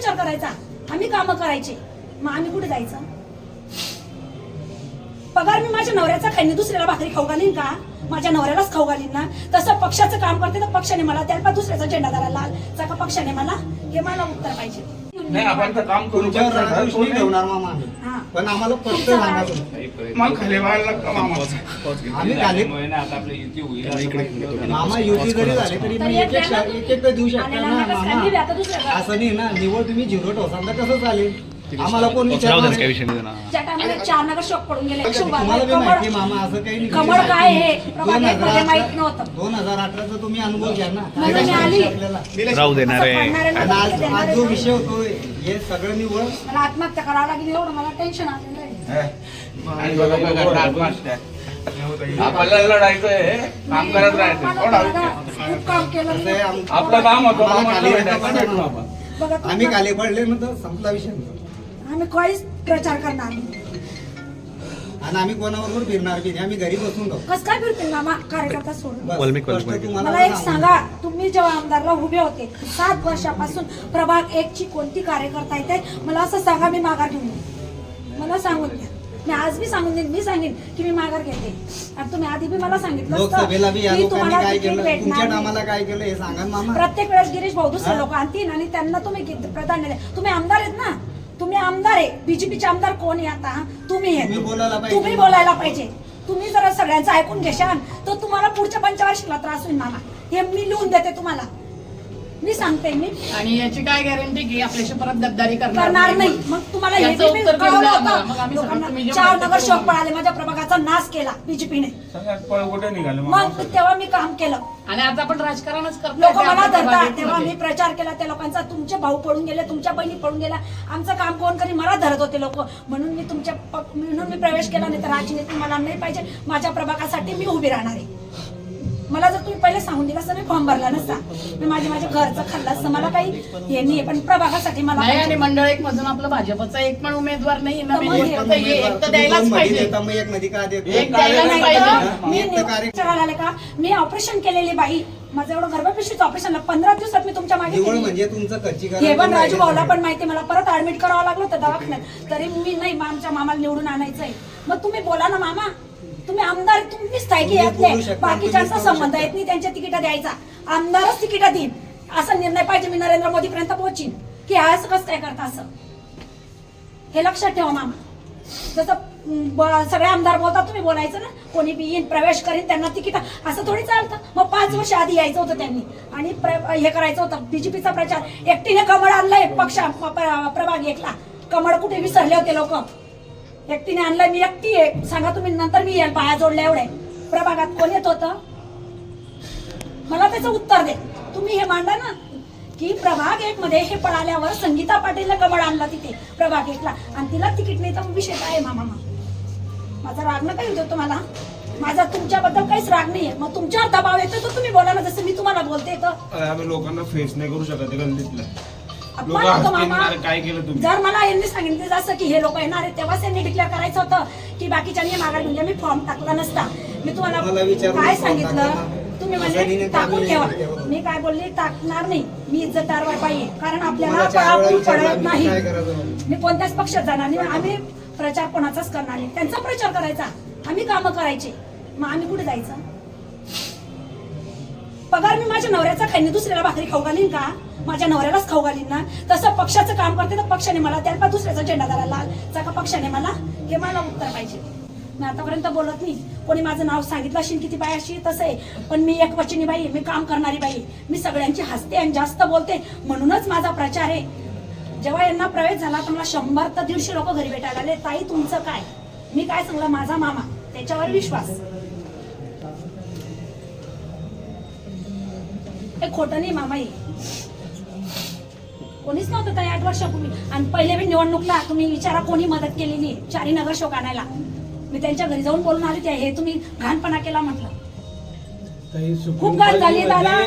प्रचार करायचा, आम्ही कामं करायचे, मग आम्ही कुठे जायचं? पगार मी माझ्या नवऱ्याचा खाईन, दुसऱ्याला भाकरी खाऊ घालीन का? माझ्या नवऱ्यालाच खाऊ घालीन ना. तसं पक्षाचं काम करते तर पक्षाने मला त्याला दुसऱ्याचा झेंडा धरायला लाल का पक्षाने मला, हे मला उत्तर पाहिजे. नाही आपण तर काम करू ठेवणार मामा, पण आम्हाला फक्त सांगा मग खाली व्हायला मामा आम्ही खाली आता आपली युती होईल. मामा युती जरी झाली तरी मी एक एक देऊ शकता ना मामा. असं नाही ना, निवड तुम्ही 0 ठेवसाल तर कसं चालेल? आम्हाला कोण विचारणार? ज्या टायमाला 4 नगर शॉक पडून गेले. तुम्हाला बी माहिती मामा, असं काही कमळ काय हे प्रभागामध्ये माहित नव्हतं. 2018चा तुम्ही अनुभव घ्या ना. मी आली राहू देणार आहे. आणि आज जो विषय होतोय हे सगळं निवड मला आत्महत्या करावं लागली, एवढं मला टेन्शन आलेलं आहे. आपल्याला लढायचं आहे, काम करत राहायचं. खूप काम केलं आपलं काम होतं बघा. आम्ही खाली पडले ना तर संपला विषय. आम्ही काहीच प्रचार करणार नाही. आणि आम्ही कोणाबरोबर फिरणार बी नाही, आम्ही घरी बसून जाऊ. कस काय फिरतील मामा कार्यकर्ता सोडून? स्पष्ट तुम्हाला मला एक सांगा, तुम्ही जेव्हा आमदारला उभे होते 7 वर्षापासून प्रभाग 1 ची कोणती कार्यकर्ता येते मला असं सांगा, मी माघार घेऊन येईन. मला सांगून द्या, मी आज बी सांगून देईन, मी सांगेन की मी माघार घेते. आणि तुम्ही आधी बी मला सांगितलं लोकसभेला बी या की लोकांनी तुम्हाला काय तिकीट केलं, भेटणार तुमच्या नाही. नामाला काय केलं हे सांगा ना मामा. प्रत्येक वेळेस गिरीश भाऊ दुसरे लोक आणतील आणि त्यांना तुम्ही प्राधान्य द्या. तुम्ही आमदार आहेत ना, तुम्ही आमदार आहे. बीजेपीचे आमदार कोण आहे आता? तुम्ही आहे. तुम्ही बोलायला पाहिजे. तुम्ही जर सगळ्यांचं ऐकून घेशाल तर तुम्हाला पुढच्या पंचवार्षिकला त्रास होईल मामा. हे मी लिहून देते तुम्हाला, मी सांगते. मी आणि याची काय गॅरंटी की आपल्याशी परत गद्दारी करणार नाही. मग तुम्हाला हे याचं बी उत्तर कळवलं घेऊन होतं. द्या. मग आम्ही लोकांना तुम्ही जे 4 म्हणता नगर ते शॉक करू. पळाले, माझ्या प्रभागाचा नाश केला बीजेपीने. सगळ्यात पळ कुठे निघालं मग तेव्हा मी काम केलं. आणि आता आपण राजकारणच करतो. लोक मला धरतात, तेव्हा मी प्रचार केला त्या लोकांचा. तुमचे भाऊ पळून गेले, तुमच्या बहिणी पळून गेल्या, आमचं काम कोण करी मला धरत होते लोक. म्हणून मी प्रवेश केला. नाही तर राजनीती मला नाही पाहिजे. माझ्या प्रभागासाठी मी उभी राहणार आहे. मला जर तुम्ही पहिले सांगून दिलं असं मी फॉर्म भरला नसता, मी माझ्या घरचं खाल्लं असतं. मला काही हे नाही, पण प्रभागासाठी मला नाही. आणि मंडळ एक मधून आपलं भाजपचा एक पण उमेदवार नाही ना, तर मग म्हणजे फक्त हे एक तर द्यायलाच पाहिजे. एक मध्ये का देतो? एक द्यायलाच पाहिजे. मी निवडणुकीला आले का, मी ऑपरेशन केलेली बाई. माझं एवढं गर्भपिशवीचं ऑपरेशन 15 दिवसात मी तुमच्या मागे निवड केली. म्हणजे तुमचं कच्ची हे पण राजू भाऊला पण माहिती, मला परत ऍडमिट करावं लागलं होतं दवाखान्यात. तरी मी नाही, आमच्या मामाला निवडून आणायचंय. मग तुम्ही बोला ना मामा, तुम्ही आमदार, तुम्ही स्थायिकी यातले, बाकीच्यांचा संबंध येत नाही त्यांच्या तिकीट द्यायचा. आमदारच तिकीट देईन असा निर्णय पाहिजे. मी नरेंद्र मोदी पर्यंत पोहोचीन की असं कसं काय करता, असं हे लक्षात ठेवा मामा. जसं सगळे आमदार बोलतात तुम्ही बोलायचं ना, कोणी बी येईन प्रवेश करीन त्यांना तिकीट, असं थोडी चालतं. मग 5 वर्ष आधी यायचं होतं त्यांनी आणि हे करायचं होतं. बीजेपीचा प्रचार एकटीने कमळ आणलाय प्रभाग 1ला. कमळ कुठे विसरले होते लोक, एकटीने आणलंय. मी एकटी आहे, सांगा तुम्ही. नंतर मी येईल पाया जोडल्या एवढे. प्रभागात कोण येत होतं मला त्याचं उत्तर दे. तुम्ही हे मांडा ना की प्रभाग 1 मध्ये हे पळाल्यावर संगीता पाटीलने कमळ आणला तिथे प्रभाग 1ला आणि तिला तिकीट नाही. तर विषय काय आहे मामा? माझा राग नका येऊ देतो मला. माझा तुमच्याबद्दल काहीच राग नाहीये. मग तुमच्यावर दबाव येतो तर तुम्ही बोला ना, जसं मी तुम्हाला बोलते. तर आम्ही लोकांना फेस नाही करू शकत गल्लीतलं. अपमान होतो मामा. काय केलं तुम्ही? जर मला यांनी सांगितलं जसं की हे लोक येणार आहेत, तेव्हाच यांनी डिक्लेअर करायचं होतं की बाकीच्यांनी माघार घेऊन. मी फॉर्म टाकला नसता. मी तुम्हाला काय सांगितलं, तुम्ही म्हणजे टाकून ठेवा. मी काय बोलली, टाकणार नाही. मी इज्जतदार बाई आहे, कारण आपल्याला पळापळी पडत नाही. मी कोणत्याच पक्षात जाणार नाही. आम्ही प्रचार कोणाचाच करणार नाही. त्यांचा प्रचार करायचा, आम्ही कामं करायचे, मग आम्ही कुठे जायचं? पगार मी माझ्या नवऱ्याचा खाईन, दुसऱ्याला भाकरी खाऊ घालीन का? माझ्या नवऱ्यालाच खाऊ घालीन ना. तसं पक्षाचं काम करते तर पक्षाने मला त्याला दुसऱ्याचा झेंडा धरायला लाल का पक्षाने मला, हे मला उत्तर पाहिजे. मी आतापर्यंत बोलत नाही. कोणी माझं नाव सांगितलं असेल किती बाई अशी तसं आहे, पण मी एक वचनी बाई आहे. मी काम करणारी बाई आहे. मी सगळ्यांची हसते आणि जास्त बोलते, म्हणूनच माझा प्रचार आहे. जेव्हा यांना प्रवेश झाला तर मला 100 ते 150 लोक घरी भेटायला आले. ताई तुमचं काय? मी काय सांगलं, माझा मामा, त्याच्यावर विश्वास. हे खोटं नाही मामा. कोणीच नव्हतं ताई 8 वर्षापूर्वी. आणि पहिले मी निवडणुकला तुम्ही विचारा कोणी मदत केली नाही. 4 नगर शोक आणायला मी त्यांच्या घरी जाऊन बोलून आले. हे तुम्ही घाणपणा केला म्हटलं. खूप घाण झाली दादा.